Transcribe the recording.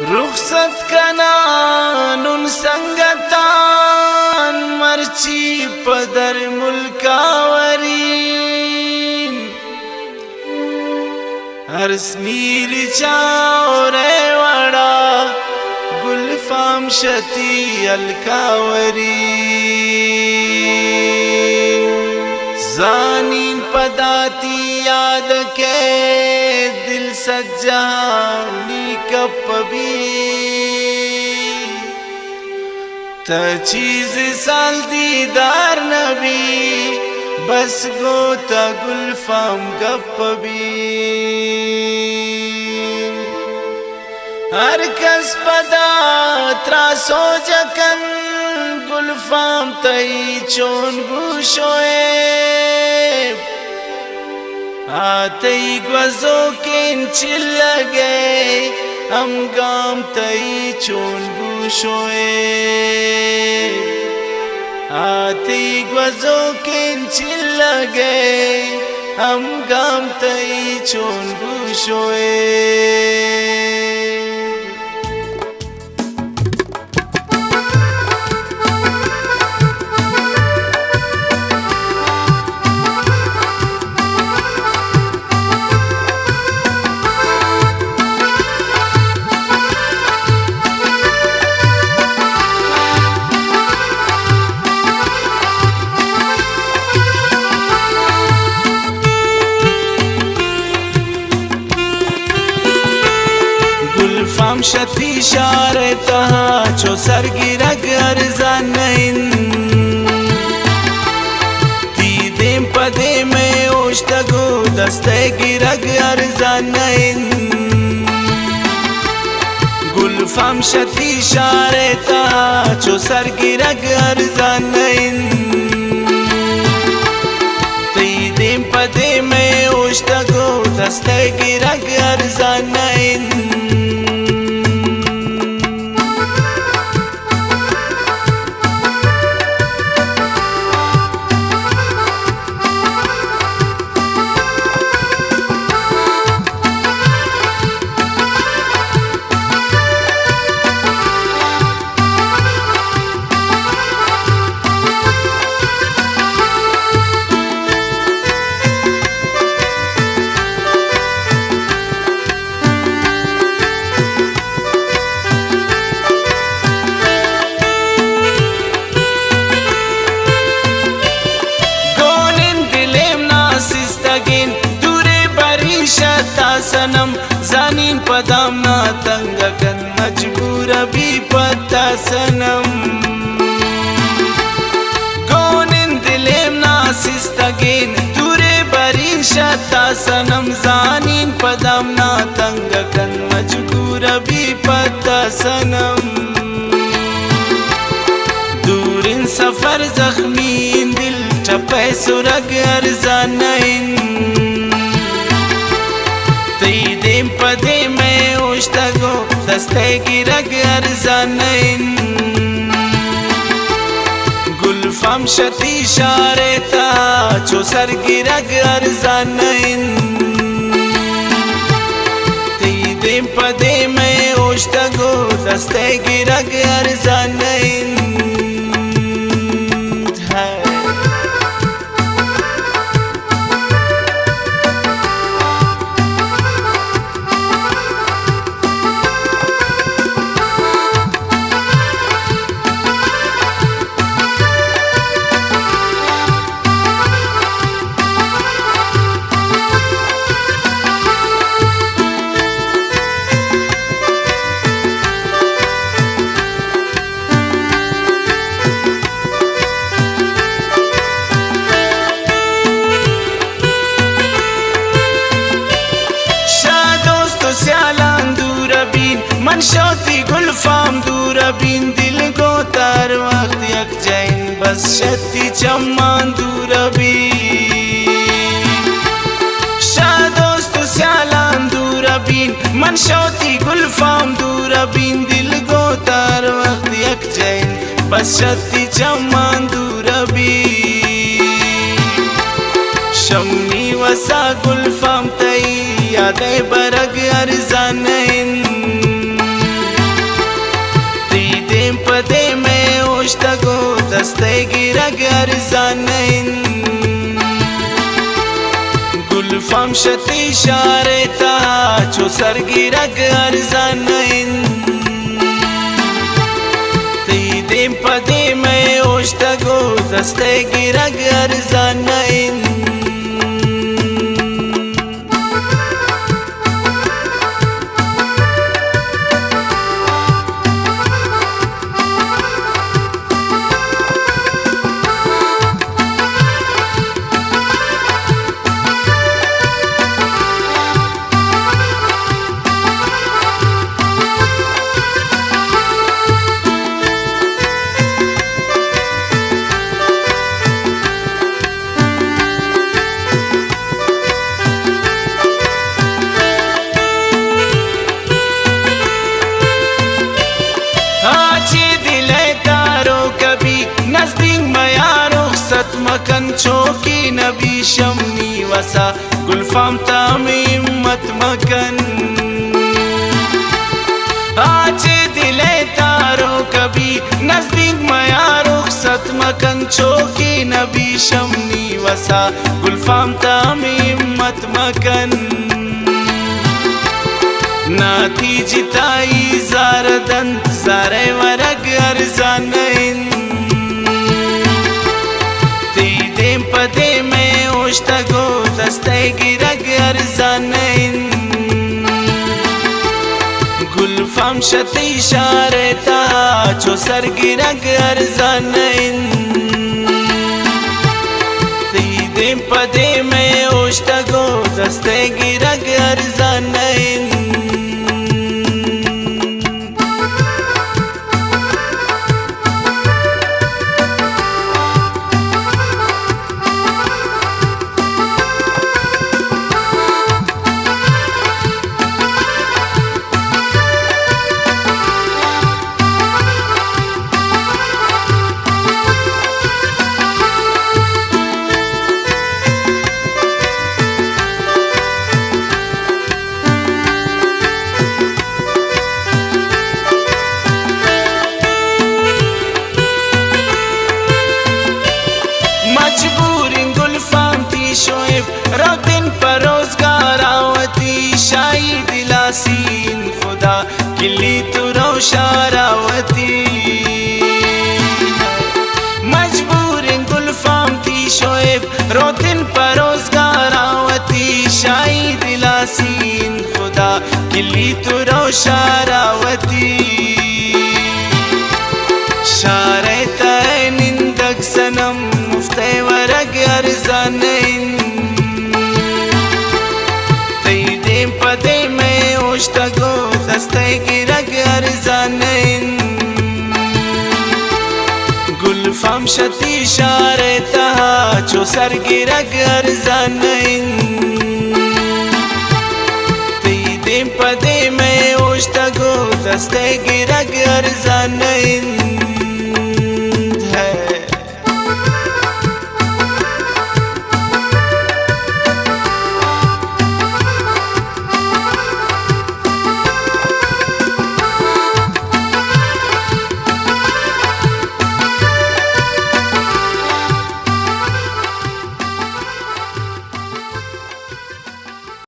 रुखसत कनानुन संगतान मर्ची पदर मुल्कावरीन हरसनीर चाओरे वड़ा गुलफाम शती अलकावरी जानीन पदाती याद के दिल सज्जानी कपबी त चीज साल दीदार नबी बस गोता गुलफाम गपबी हर कस पदा त्रासो जकन गुलफाम तई चोन गुशोए आते ग्वजो के चिल लगे हम गाम तई चोन गुशोए आते ग्वजो के चिल लगे हम गाम तई चोन गुशोए गुलफाम शती शारे तहा चो सरगिरग अर्जानइन तीदेम पदे में ओश्तगो दस्ते गिरग अर्जानइन गुलफाम शती शारे तहा चो सरगिरग अर्जानइन तीदेम पदे में ओश्तगो दस्ते गिरग अर्जानइन सनम जानीन पदाम ना तंग कन मजबूर भी पता सनम कौन दिलेम ना सिस्तगेन दूरे बरीन शता सनम जानीन पदाम ना तंग कन मजबूर भी पता सनम दूरिन सफर जख्मीन दिल चपे सुरग अर्जानइन तीदेम पदे में ओश्तगो दस्ते गिरग अर्जानइन गुलफाम शती शारे ता चो सर गिरग अर्जानइन तीदेम पदे में ओश्तगो दस्ते गिरग अर्जानइन मन शोती गुलफाम दूरबीन दिल को तार वक्त यक जैन बस शती चम्मान दूरबीन शाह दोस्त स्यालान दूरबीन मन शोती गुलफाम दूरबीन दिल को तार वक्त यक जैन बस शती चम्मान दूरबीन शम्मी वसा गुलफाम तई यादें बरग अर्जानइन इशारे ता चो सरगिरग अर्जानइन ती देम पदे में ओश्तगो दस्ते गिरग अर्जानइन मकन चौकी नबी शम्मी वसा गुलफाम तामीम मत मकन आचे दिले तारो कभी नजदीक मया रुखसत मकन चौकी नबी शम्मी वसा गुलफाम तामीम मत मकन नाती जिताई जारदंत जारे वरग अर्जानइन पदे में ओश्तगो दस्ते गिरग अर्जानइन गुलफाम शती इशारे ता चो सरगिरग अर्जानइन ती पदे में ओश्तगो दस्ते गिरग अर्जानइन दिन पर रोजगार आवती शाही दिलासीन खुदा किली तू रोशारावती मजबूर गुलफाम थी शोएब रो दिन पर रोजगार आवती शाही दिलासीन खुदा किली तू रोशारावती शारे तय निंदक सनम मुफ्ते वरग अर्जानइन पदे में ओश्तगो दस्ते गिरग अर्जानइन गुलफाम शती इशारे ता चो सरगिरग अर्जानइन ती पदे में ओश्तगो दस्ते गिरग अर्जानइन